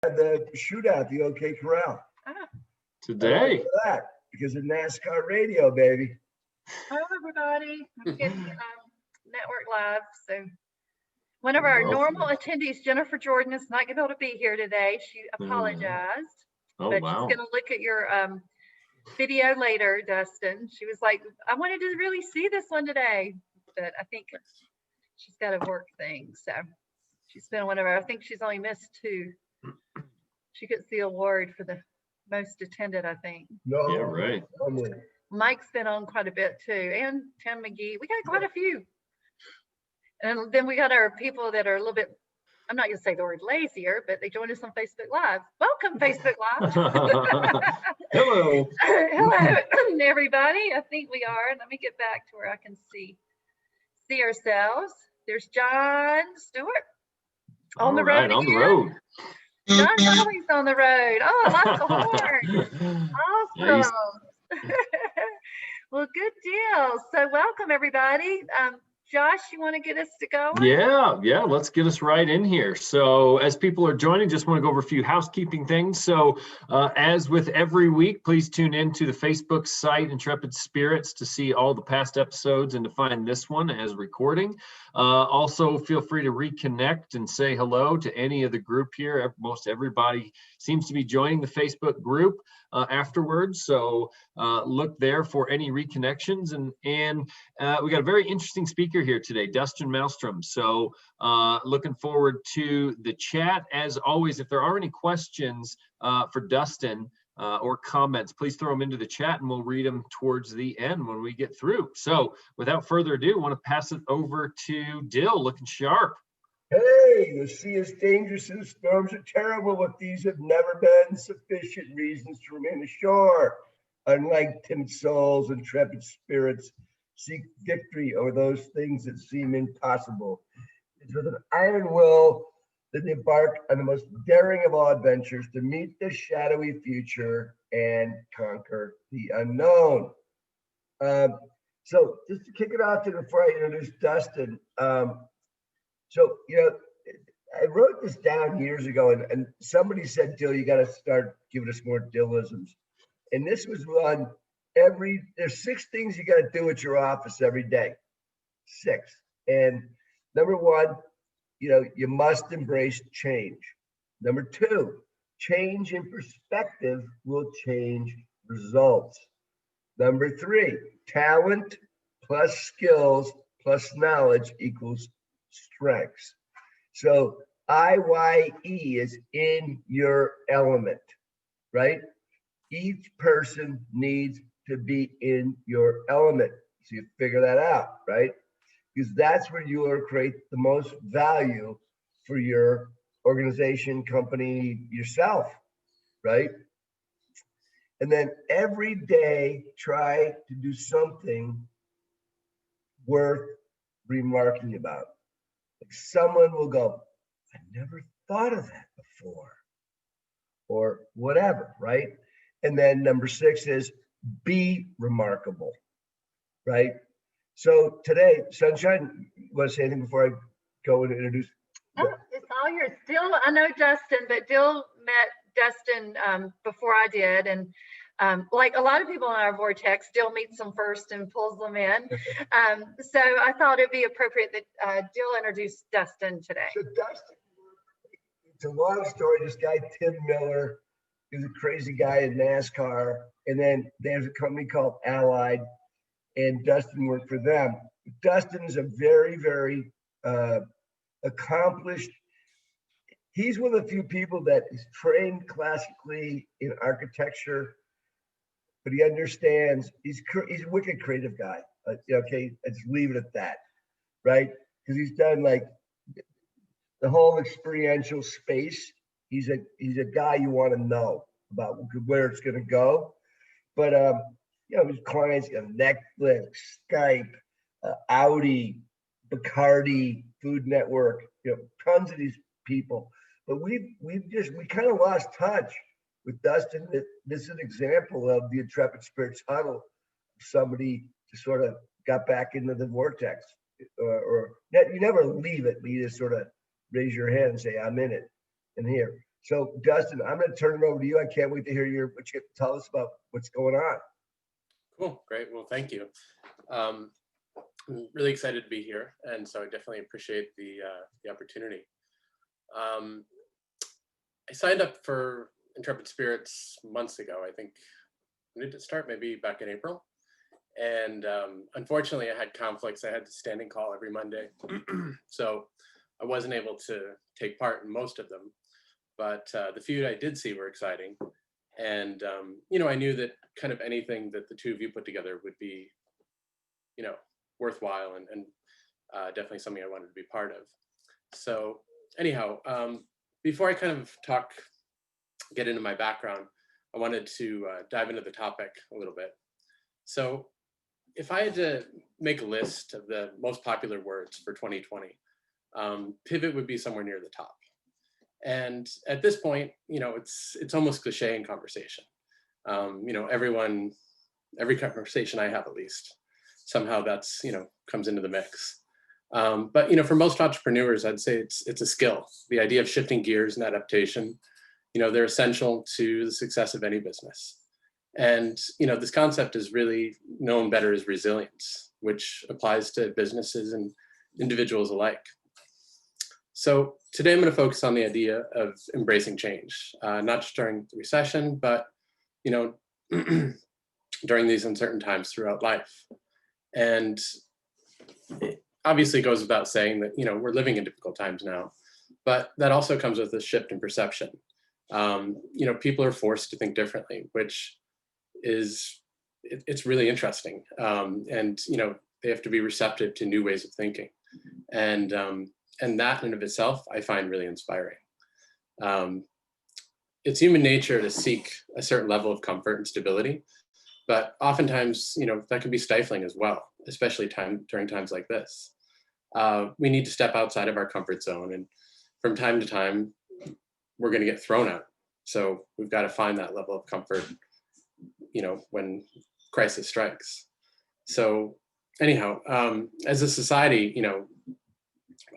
the shootout, the OK Corral. Today. For that, because of NASCAR radio, baby. Hello, everybody. I'm getting Network Live. So one of our normal attendees, Jennifer Jordan, is not going to be able to be here today. She apologized. Oh, but wow. She's going to look at your video later, Dustin. She was like, I wanted to really see this one today, but I think she's got a work thing. So she's been one of our, I think she's only missed 2. She gets the award for the most attended, I think. No, yeah, right. Mike's been on quite a bit too, and Tim McGee. We got quite a few. And then we got our people that are a little bit, I'm not going to say the word lazier, but they joined us on Facebook Live. Welcome, Facebook Live. Hello. Hello, everybody. I think we are. Let me get back to where I can see ourselves. There's John Stewart on the road. On the road. John's always on the road. Oh, I like the horn. Awesome. Well, good deal. So welcome, everybody. Josh, you want to get us to go? Yeah, let's get us right in here. So as people are joining, just want to go over a few housekeeping things. So as with every week, please tune in to the Facebook site, Intrepid Spirits, to see all the past episodes and to find this one as recording. Also, feel free to reconnect and say hello to any of the group here. Most everybody seems to be joining the Facebook group afterwards. So look there for any reconnections. And we got a very interesting speaker here today, Dustin Malstrom. So looking forward to the chat. As always, if there are any questions for Dustin or comments, please throw them into the chat and we'll read them towards the end when we get through. So without further ado, I want to pass it over to Dill, looking sharp. Hey, the sea is dangerous and the storms are terrible, but these have never been sufficient reasons to remain ashore. Unlike timid souls and intrepid spirits, seek victory over those things that seem impossible. It's with an iron will that they embark on the most daring of all adventures to meet the shadowy future and conquer the unknown. So just to kick it off before I introduce Dustin, so, I wrote this down years ago and somebody said, Dill, you got to start giving us more Dillisms. And this was one, there's 6 things you got to do at your office every day. 6. And number 1, you must embrace change. Number 2, change in perspective will change results. Number 3, talent plus skills plus knowledge equals strengths. So IYE is in your element, right? Each person needs to be in your element. So you figure that out, right? Because that's where you will create the most value for your organization, company, yourself, right? And then every day, try to do something worth remarking about. Like someone will go, I never thought of that before, or whatever, right? And then number 6 is be remarkable, right? So today, Sunshine, you want to say anything before I go and introduce? Oh, it's all yours. Dill, I know Dustin, but Dill met Dustin before I did. And like a lot of people in our vortex, Dill meets them first and pulls them in. So I thought it'd be appropriate that Dill introduce Dustin today. So Dustin, it's a long story. This guy, Tim Miller, is a crazy guy in NASCAR. And then there's a company called Allied, and Dustin worked for them. Dustin is a very, very accomplished. He's one of the few people that is trained classically in architecture, but he understands, he's a wicked creative guy. Okay, let's leave it at that, right? Because he's done like the whole experiential space. He's a guy you want to know about where it's going to go. But his clients, Netflix, Skype, Audi, Bacardi, Food Network, tons of these people. But we kind of lost touch with Dustin. This is an example of the Intrepid Spirits huddle. Somebody just sort of got back into the vortex, or you never leave it, but you just sort of raise your hand and say, I'm in it and here. So Dustin, I'm going to turn it over to you. I can't wait to hear what you have to tell us about what's going on. Cool, great. Well, thank you. I'm really excited to be here, and so I definitely appreciate the opportunity. I signed up for Intrepid Spirits months ago. I think when did it start? Maybe back in April. And unfortunately, I had conflicts. I had to standing call every Monday, so I wasn't able to take part in most of them. But the few I did see were exciting. And, I knew that kind of anything that the two of you put together would be, worthwhile and definitely something I wanted to be part of. So anyhow, before I kind of get into my background, I wanted to dive into the topic a little bit. So if I had to make a list of the most popular words for 2020, pivot would be somewhere near the top. And at this point, it's almost cliche in conversation. Every conversation I have, at least, somehow that's, comes into the mix. But, for most entrepreneurs, I'd say it's a skill. The idea of shifting gears and adaptation, they're essential to the success of any business. And, this concept is really known better as resilience, which applies to businesses and individuals alike. So today I'm going to focus on the idea of embracing change, not just during the recession, but, during these uncertain times throughout life. And it obviously goes without saying that, we're living in difficult times now, but that also comes with a shift in perception. People are forced to think differently, which is, it's really interesting. And they have to be receptive to new ways of thinking. And that in of itself, I find really inspiring. It's human nature to seek a certain level of comfort and stability, but oftentimes, that can be stifling as well, especially during times like this. We need to step outside of our comfort zone, and from time to time, we're going to get thrown out. So we've got to find that level of comfort, when crisis strikes. So anyhow, as a society,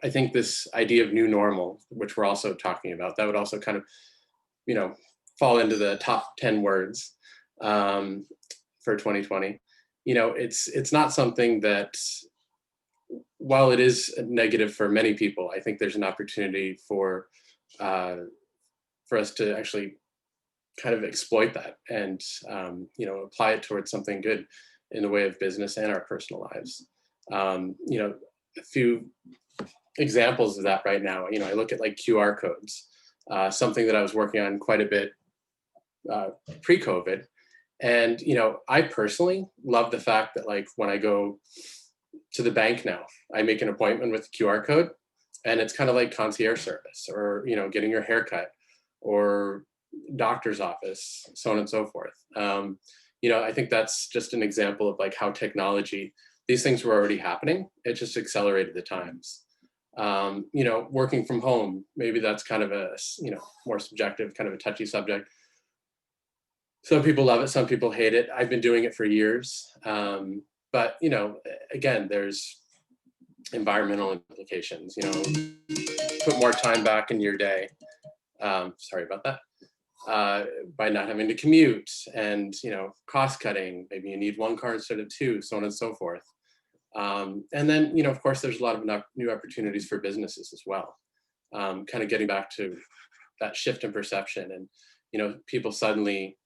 I think this idea of new normal, which we're also talking about, that would also kind of, fall into the top 10 words for 2020. It's not something that, while it is negative for many people, I think there's an opportunity for us to actually kind of exploit that and, apply it towards something good in the way of business and our personal lives. A few examples of that right now, I look at like QR codes, something that I was working on quite a bit pre-COVID. And, I personally love the fact that, like, when I go to the bank now, I make an appointment with the QR code, and it's kind of like concierge service, or, getting your hair cut, or doctor's office, so on and so forth. I think that's just an example of like how technology, these things were already happening. It just accelerated the times. Working from home, maybe that's kind of a, more subjective, kind of a touchy subject. Some people love it, some people hate it. I've been doing it for years. But, again, there's environmental implications, put more time back in your day. Sorry about that. By not having to commute and, cost cutting, maybe you need one car instead of two, so on and so forth. And then, of course, there's a lot of new opportunities for businesses as well. Kind of getting back to that shift in perception and, people suddenly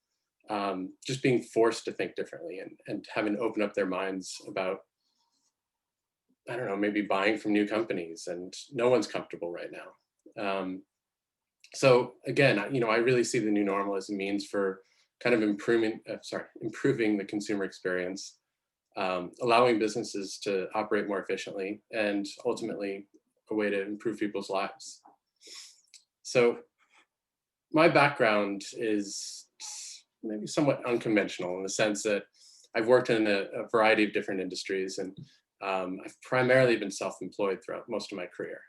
just being forced to think differently and having to open up their minds about, I don't know, maybe buying from new companies, and no one's comfortable right now. So again, I really see the new normal as a means for kind of improving the consumer experience, allowing businesses to operate more efficiently, and ultimately a way to improve people's lives. So my background is maybe somewhat unconventional in the sense that I've worked in a variety of different industries, and I've primarily been self-employed throughout most of my career.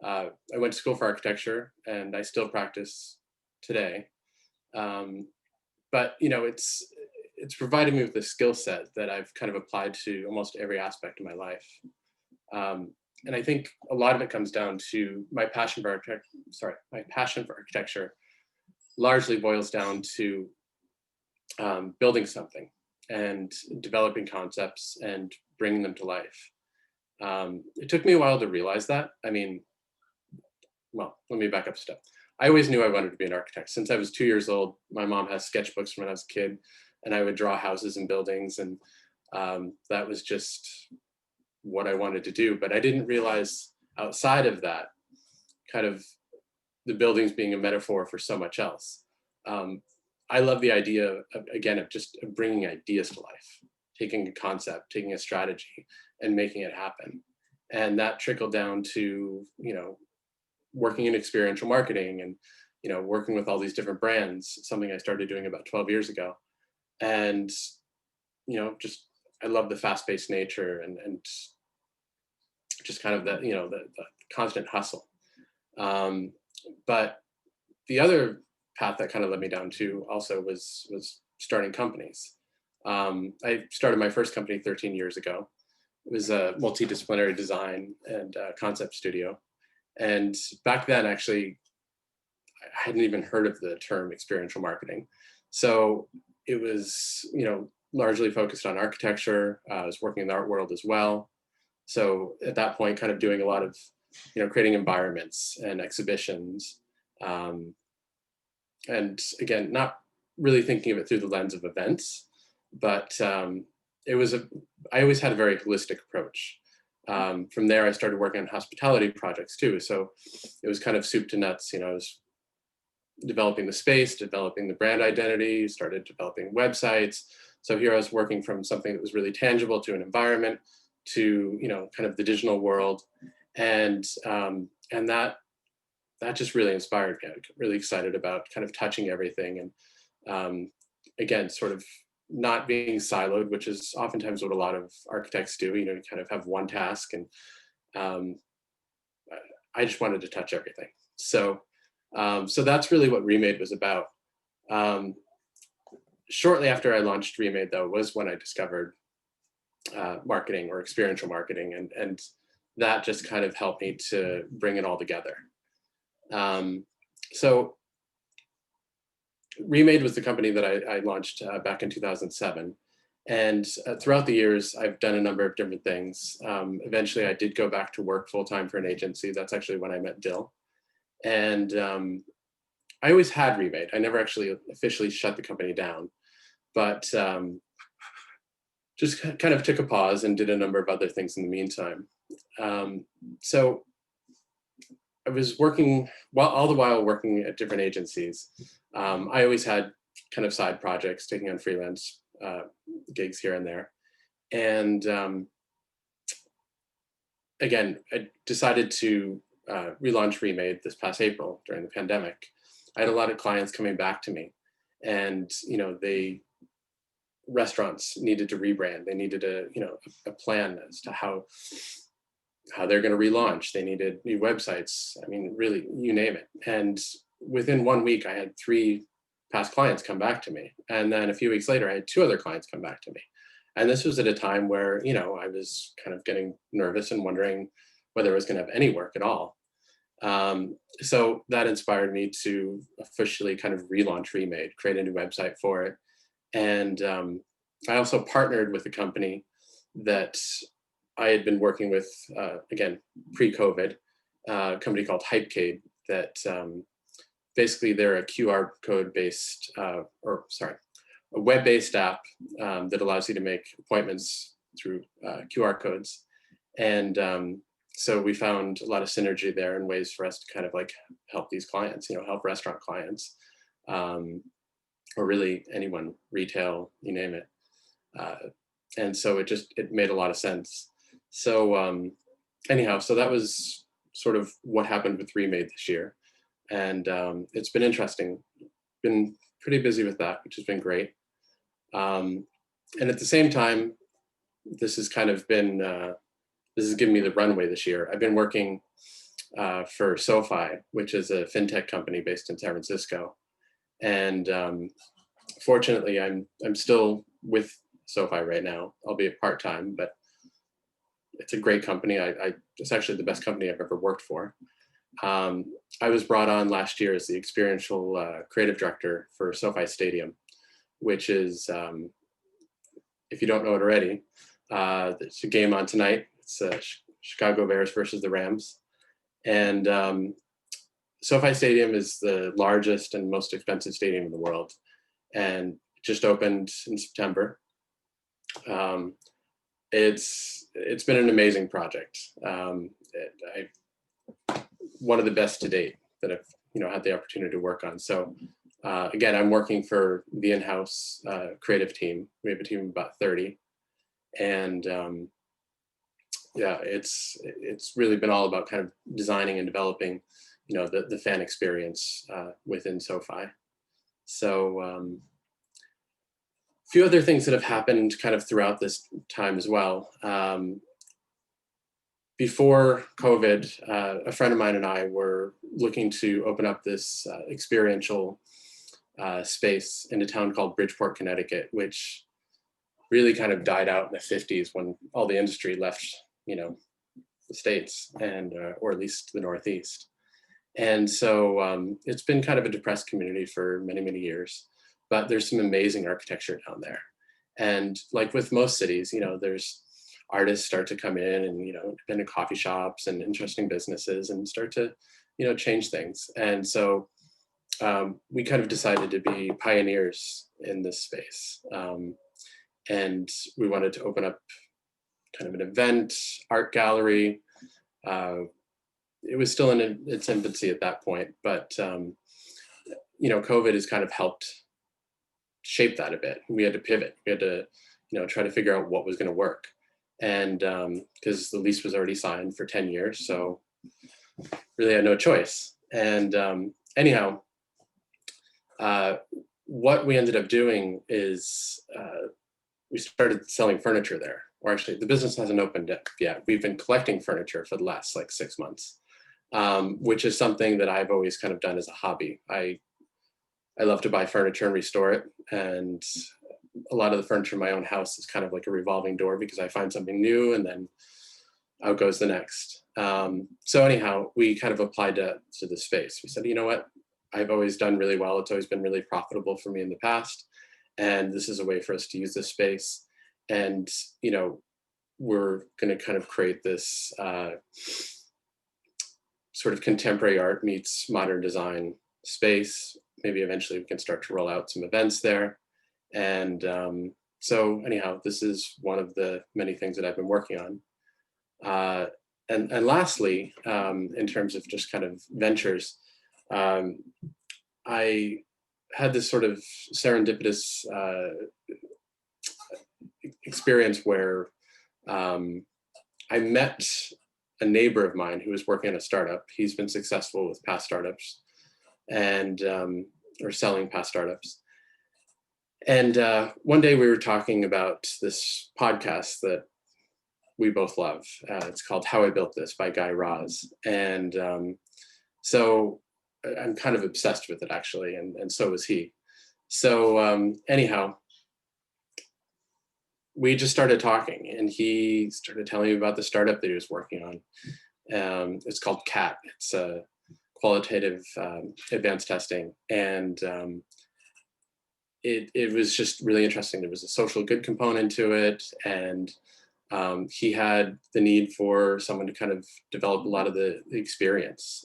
I went to school for architecture, and I still practice today. But it's provided me with a skill set that I've kind of applied to almost every aspect of my life. And I think a lot of it comes down to my passion for architecture largely boils down to building something and developing concepts and bringing them to life. It took me a while to realize that. I mean, well, let me back up a step. I always knew I wanted to be an architect. Since I was 2 years old, my mom has sketchbooks from when I was a kid, and I would draw houses and buildings, and that was just what I wanted to do. But I didn't realize outside of that, kind of the buildings being a metaphor for so much else. I love the idea of, again, of just bringing ideas to life, taking a concept, taking a strategy, and making it happen. And that trickled down to, working in experiential marketing and, working with all these different brands, something I started doing about 12 years ago. And, just, I love the fast-paced nature and just kind of the constant hustle. But the other path that kind of led me down to also was starting companies. I started my first company 13 years ago. It was a multidisciplinary design and concept studio. And back then, actually, I hadn't even heard of the term experiential marketing. So it was, largely focused on architecture. I was working in the art world as well. So at that point, kind of doing a lot of, creating environments and exhibitions. And again, not really thinking of it through the lens of events, but I always had a very holistic approach. From there, I started working on hospitality projects too. So it was kind of soup to nuts. I was developing the space, developing the brand identity, started developing websites. So here I was working from something that was really tangible to an environment to, kind of the digital world. And that just really inspired me. I got really excited about kind of touching everything. And again, sort of not being siloed, which is oftentimes what a lot of architects do, you kind of have one task. And I just wanted to touch everything. So that's really what Remade was about. Shortly after I launched Remade, though, was when I discovered marketing or experiential marketing. And that just kind of helped me to bring it all together. So Remade was the company that I launched back in 2007. And throughout the years, I've done a number of different things. Eventually, I did go back to work full-time for an agency. That's actually when I met Dill. And I always had Remade. I never actually officially shut the company down, but just kind of took a pause and did a number of other things in the meantime. So I was working, all the while working at different agencies. I always had kind of side projects, taking on freelance gigs here and there. And again, I decided to relaunch Remade this past April during the pandemic. I had a lot of clients coming back to me, and restaurants needed to rebrand. They needed a plan as to how they're going to relaunch. They needed new websites. I mean, really, you name it. And within 1 week, I had 3 past clients come back to me. And then a few weeks later, I had 2 other clients come back to me. And this was at a time where, I was kind of getting nervous and wondering whether I was going to have any work at all. So that inspired me to officially kind of relaunch Remade, create a new website for it. And I also partnered with a company that I had been working with, again, pre-COVID, a company called Hypecade that basically they're a QR code based, a web-based app that allows you to make appointments through QR codes. And so we found a lot of synergy there and ways for us to kind of like help these clients, help restaurant clients, or really anyone, retail, you name it. And so it made a lot of sense. So anyhow, so that was sort of what happened with Remade this year. And it's been interesting, been pretty busy with that, which has been great. And at the same time, this has kind of been, this has given me the runway this year. I've been working for SoFi, which is a fintech company based in San Francisco. And fortunately, I'm still with SoFi right now, albeit part-time, but it's a great company. It's actually the best company I've ever worked for. I was brought on last year as the experiential creative director for SoFi Stadium, which is, if you don't know it already, there's a game on tonight. It's Chicago Bears versus the Rams. And SoFi Stadium is the largest and most expensive stadium in the world, and just opened in September. It's been an amazing project. One of the best to date that I've had the opportunity to work on. So again, I'm working for the in-house creative team. We have a team of about 30, and yeah, it's really been all about kind of designing and developing, the fan experience within SoFi. So a few other things that have happened kind of throughout this time as well. Before COVID, a friend of mine and I were looking to open up this experiential space in a town called Bridgeport, Connecticut, which really kind of died out in the 50s when all the industry left, the States and, or at least the Northeast. And so it's been kind of a depressed community for many, many years, but there's some amazing architecture down there. And like with most cities, there's artists start to come in and, independent coffee shops and interesting businesses and start to, change things. And so we kind of decided to be pioneers in this space. And we wanted to open up kind of an event, art gallery. It was still in its infancy at that point, but COVID has kind of helped shape that a bit. We had to pivot. We had to, try to figure out what was going to work. And because the lease was already signed for 10 years, so really had no choice. And anyhow, what we ended up doing is we started selling furniture there. Or actually, the business hasn't opened yet. We've been collecting furniture for the last 6 months, which is something that I've always kind of done as a hobby. I love to buy furniture and restore it. And a lot of the furniture in my own house is kind of like a revolving door because I find something new and then out goes the next. So anyhow, we kind of applied to the space. We said, you know what? I've always done really well. It's always been really profitable for me in the past. And this is a way for us to use this space. And, we're going to kind of create this sort of contemporary art meets modern design space. Maybe eventually we can start to roll out some events there. And so anyhow, this is one of the many things that I've been working on. And lastly, in terms of just kind of ventures, I had this sort of serendipitous experience where I met a neighbor of mine who was working on a startup. He's been successful with past startups and or selling past startups. And one day we were talking about this podcast that we both love. It's called How I Built This by Guy Raz. And so I'm kind of obsessed with it actually, and so was he. So anyhow, we just started talking and he started telling me about the startup that he was working on. It's called CAT. It's a qualitative advanced testing. And it was just really interesting. There was a social good component to it. And he had the need for someone to kind of develop a lot of the experience.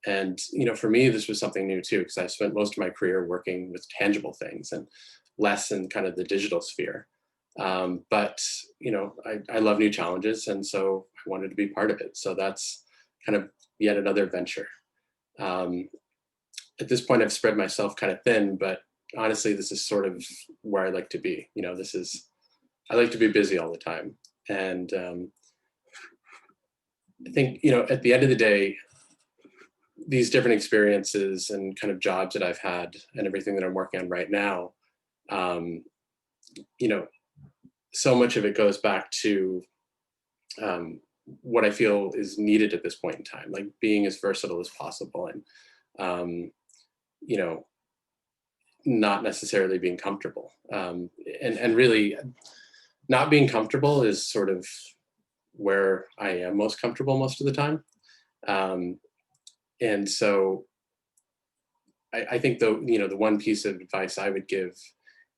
And, for me, this was something new too, because I spent most of my career working with tangible things and less in kind of the digital sphere. But, I love new challenges. And so I wanted to be part of it. So that's kind of yet another venture. At this point, I've spread myself kind of thin, but honestly, this is sort of where I like to be. I like to be busy all the time. And I think, at the end of the day, these different experiences and kind of jobs that I've had and everything that I'm working on right now, so much of it goes back to what I feel is needed at this point in time, like being as versatile as possible and, not necessarily being comfortable. And really not being comfortable is sort of where I am most comfortable most of the time. And so I think the one piece of advice I would give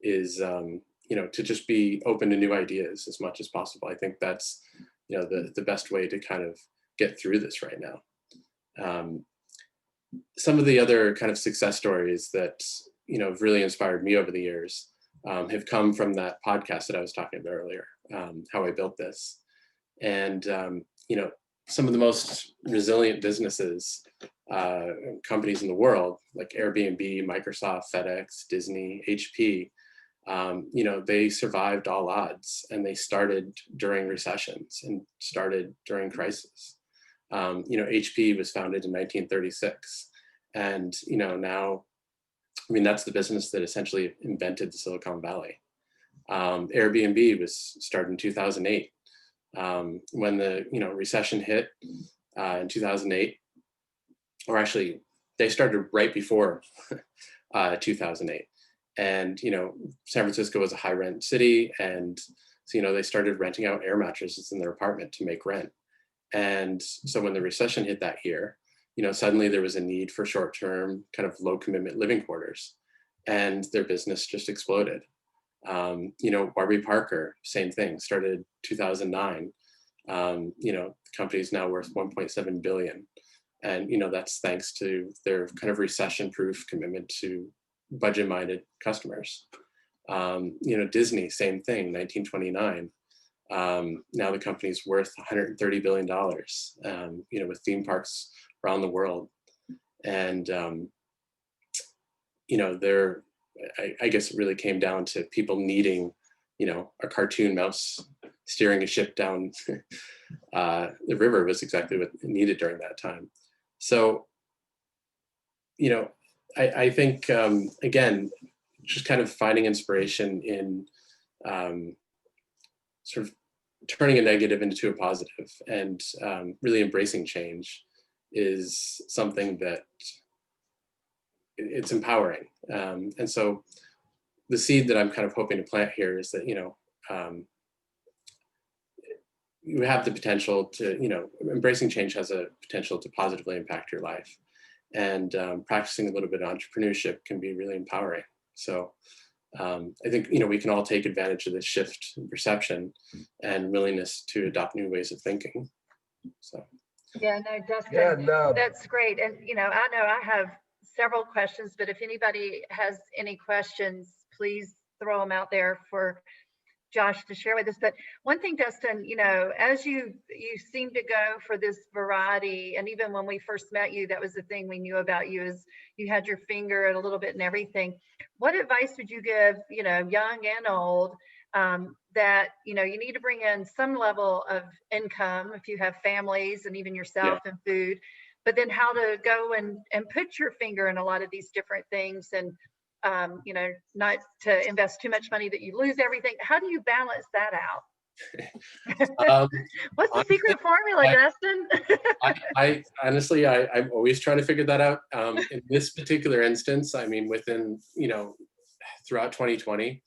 is, to just be open to new ideas as much as possible. I think that's, the best way to kind of get through this right now. Some of the other kind of success stories that, have really inspired me over the years have come from that podcast that I was talking about earlier, How I Built This. And, some of the most resilient businesses, companies in the world, like Airbnb, Microsoft, FedEx, Disney, HP, they survived all odds, and they started during recessions and started during crisis. HP was founded in 1936, and now, that's the business that essentially invented the Silicon Valley. Airbnb was started in 2008. When the recession hit in 2008, or actually they started right before 2008. And San Francisco was a high rent city, and so they started renting out air mattresses in their apartment to make rent. And so when the recession hit that year, suddenly there was a need for short-term kind of low commitment living quarters, and their business just exploded. Warby Parker, same thing, started 2009. The company's now worth 1.7 billion. And, that's thanks to their kind of recession-proof commitment to budget-minded customers. Disney, same thing, 1929. Now the company's worth $130 billion, with theme parks around the world. And, I guess it really came down to people needing, a cartoon mouse steering a ship down the river was exactly what needed during that time. So, I think, again, just kind of finding inspiration in sort of turning a negative into a positive, and really embracing change is something that it's empowering. And so the seed that I'm kind of hoping to plant here is that, you have the potential to, embracing change has a potential to positively impact your life. And practicing a little bit of entrepreneurship can be really empowering. So I think, we can all take advantage of this shift in perception and willingness to adopt new ways of thinking. So. Yeah, no, Dustin, Yeah, no. that's great. And, I know I have several questions, but if anybody has any questions, please throw them out there for Josh to share with us. But one thing, Dustin, as you seem to go for this variety, and even when we first met you, that was the thing we knew about you, is you had your finger a little bit in everything. What advice would you give, young and old, that, you need to bring in some level of income if you have families and even yourself and food, but then how to go and put your finger in a lot of these different things, and not to invest too much money that you lose everything. How do you balance that out? What's the secret formula, Dustin? I honestly, I'm always trying to figure that out. In this particular instance, within, throughout 2020,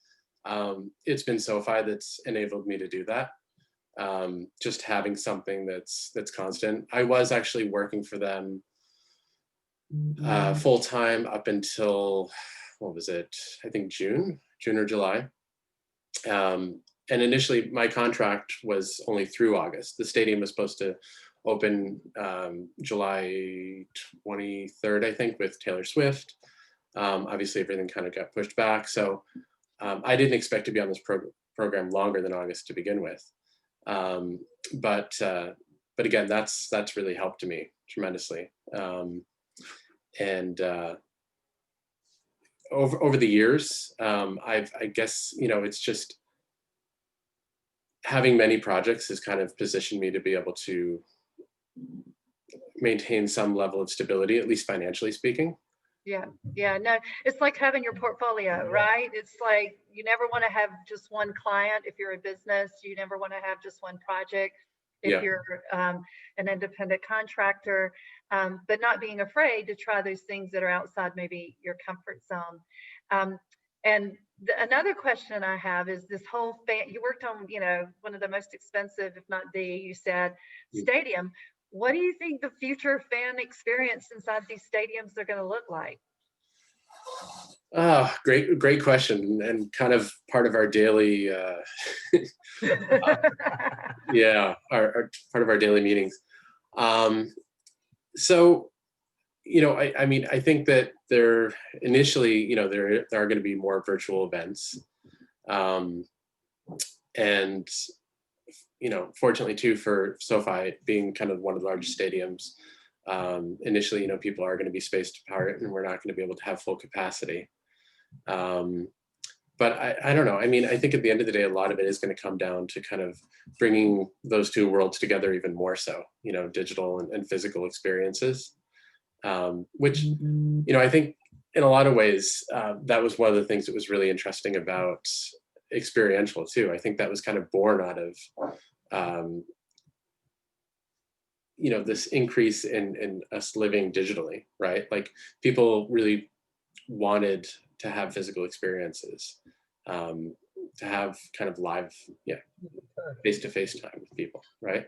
it's been SoFi that's enabled me to do that. Just having something that's constant. I was actually working for them full time up until, what was it? I think June or July. And initially my contract was only through August. The stadium was supposed to open July 23rd, I think, with Taylor Swift. Obviously everything kind of got pushed back. So I didn't expect to be on this program longer than August to begin with. But again, that's really helped me tremendously. And over the years, I guess, it's just having many projects has kind of positioned me to be able to maintain some level of stability, at least financially speaking. Yeah, no, it's like having your portfolio, right? It's like you never want to have just one client if you're a business. You never want to have just one project if you're an independent contractor, but not being afraid to try those things that are outside maybe your comfort zone. And another question I have is this whole you worked on, one of the most expensive, if not you said, stadium. what do you think the future fan experience inside these stadiums are going to look like? Oh, great question, and kind of part of our daily, yeah, our part of our daily meetings. So, I mean, I think that there initially, there are going to be more virtual events, and fortunately too, for SoFi being kind of one of the largest stadiums, initially, people are going to be spaced apart, and we're not going to be able to have full capacity. But I don't know. I mean, I think at the end of the day, a lot of it is going to come down to kind of bringing those two worlds together even more so, digital and physical experiences, which, I think in a lot of ways, that was one of the things that was really interesting about experiential too. I think that was kind of born out of, this increase in us living digitally, right? Like people really wanted to have physical experiences, to have kind of live, face-to-face time with people, right?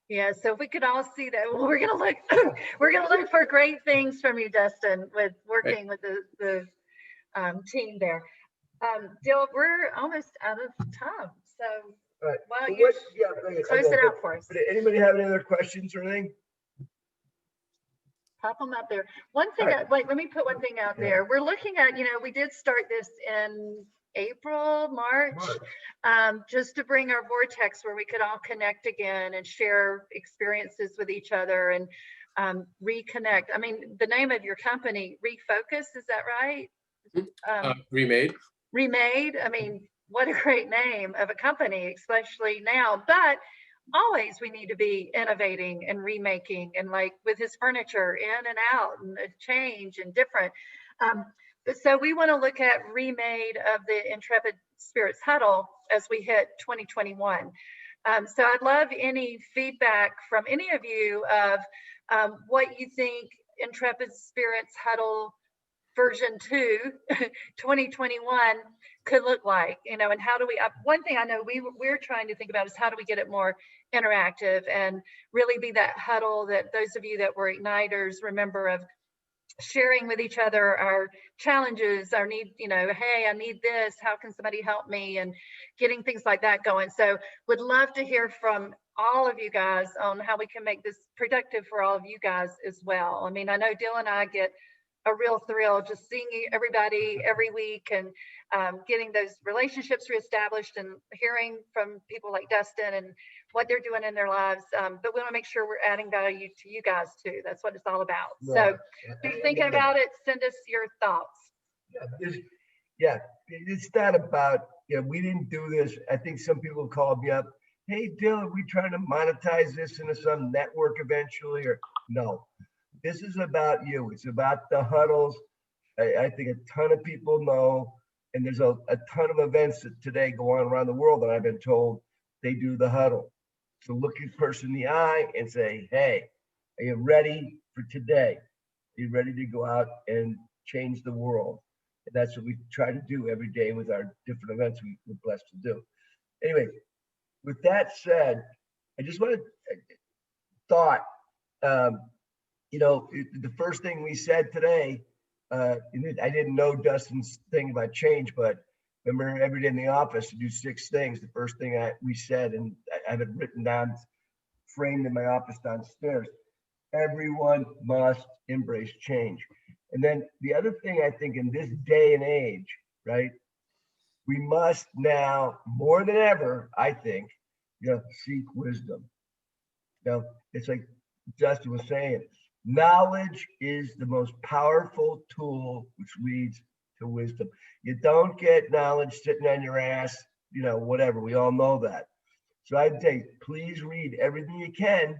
Yeah, so if we could all see that, well, we're gonna look for great things from you, Dustin, with working with the team there. Dill, we're almost out of time, so Right. why don't you close it out for us? But anybody have any other questions or anything? Pop them out there. One thing, wait, let me put one thing out there. We're looking at, we did start this in April, March, just to bring our vortex where we could all connect again and share experiences with each other and reconnect. I mean, the name of your company, Refocus, is that right? Remade. Remade. I mean, what a great name of a company, especially now. But always we need to be innovating and remaking, and like with his furniture in and out and a change and different. So we want to look at remade of the Intrepid Spirits Huddle as we hit 2021. So I'd love any feedback from any of you of what you think Intrepid Spirits Huddle version 2 2021 could look like, and how do we, one thing I know we're trying to think about is how do we get it more interactive and really be that huddle that those of you that were igniters remember, of sharing with each other our challenges, our need, hey, I need this, how can somebody help me, and getting things like that going. So would love to hear from all of you guys on how we can make this productive for all of you guys as well. I mean, I know Dill and I get a real thrill just seeing everybody every week and getting those relationships reestablished and hearing from people like Dustin and what they're doing in their lives. But we want to make sure we're adding value to you guys too. That's what it's all about. Right. So be thinking about it. Send us your thoughts. It's not about, we didn't do this. I think some people called me up. Hey, Dill, are we trying to monetize this into some network eventually? Or no. This is about you. It's about the huddles. I think a ton of people know, and there's a ton of events that today go on around the world that I've been told they do the huddle. So look a person in the eye and say, hey, are you ready for today? Are you ready to go out and change the world? And that's what we try to do every day with our different events we're blessed to do. Anyway, with that said, I just want to the first thing we said today, I didn't know Dustin's thing about change, but remember every day in the office to do 6 things. The first thing we said, and I have it written down, framed in my office downstairs, everyone must embrace change. And then the other thing I think in this day and age, right, we must now more than ever, I think, seek wisdom. It's like Dustin was saying, knowledge is the most powerful tool which leads to wisdom. You don't get knowledge sitting on your ass, whatever. We all know that. So I'd say, please read everything you can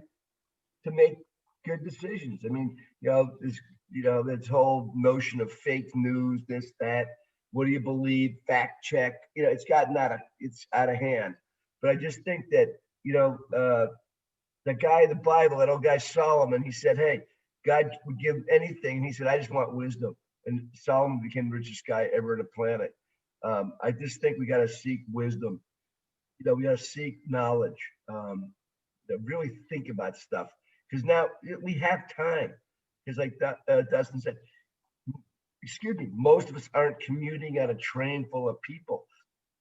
to make good decisions. I mean, this whole notion of fake news, this, that, what do you believe, fact check, it's out of hand. But I just think that, the guy in the Bible, that old guy Solomon, he said, hey, God would give anything. And he said, I just want wisdom. And Solomon became the richest guy ever on the planet. I just think we got to seek wisdom. we got to seek knowledge, really think about stuff, because now we have time. Because like Dustin said, excuse me, most of us aren't commuting on a train full of people.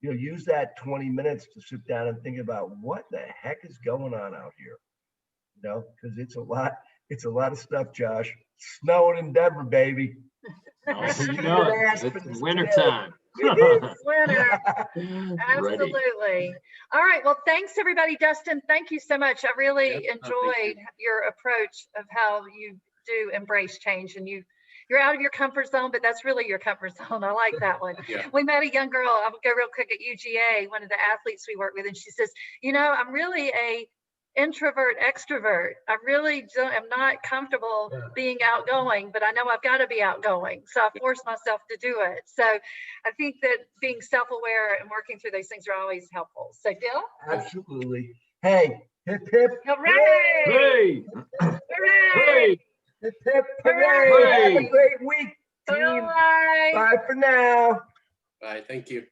Use that 20 minutes to sit down and think about what the heck is going on out here. Because it's a lot of stuff, Josh. Snowing in Denver, baby. Oh, it's wintertime. It's winter. Ready. Absolutely. All right. Well, thanks everybody. Dustin, thank you so much. I really enjoyed your approach of how you do embrace change, and you're out of your comfort zone, but that's really your comfort zone. I like that one. Yeah. We met a young girl, I'll go real quick, at UGA, one of the athletes we work with, and she says, I'm really a introvert extrovert. I'm not comfortable being outgoing, but I know I've got to be outgoing. So I force myself to do it. So I think that being self-aware and working through those things are always helpful. So Dill? Absolutely. Hey, hip, hip. Hooray! Hey! Hooray! Hey! Hip, hip, Hooray! hooray. Have a great week. Team. Bye. Bye for now. Bye. Thank you.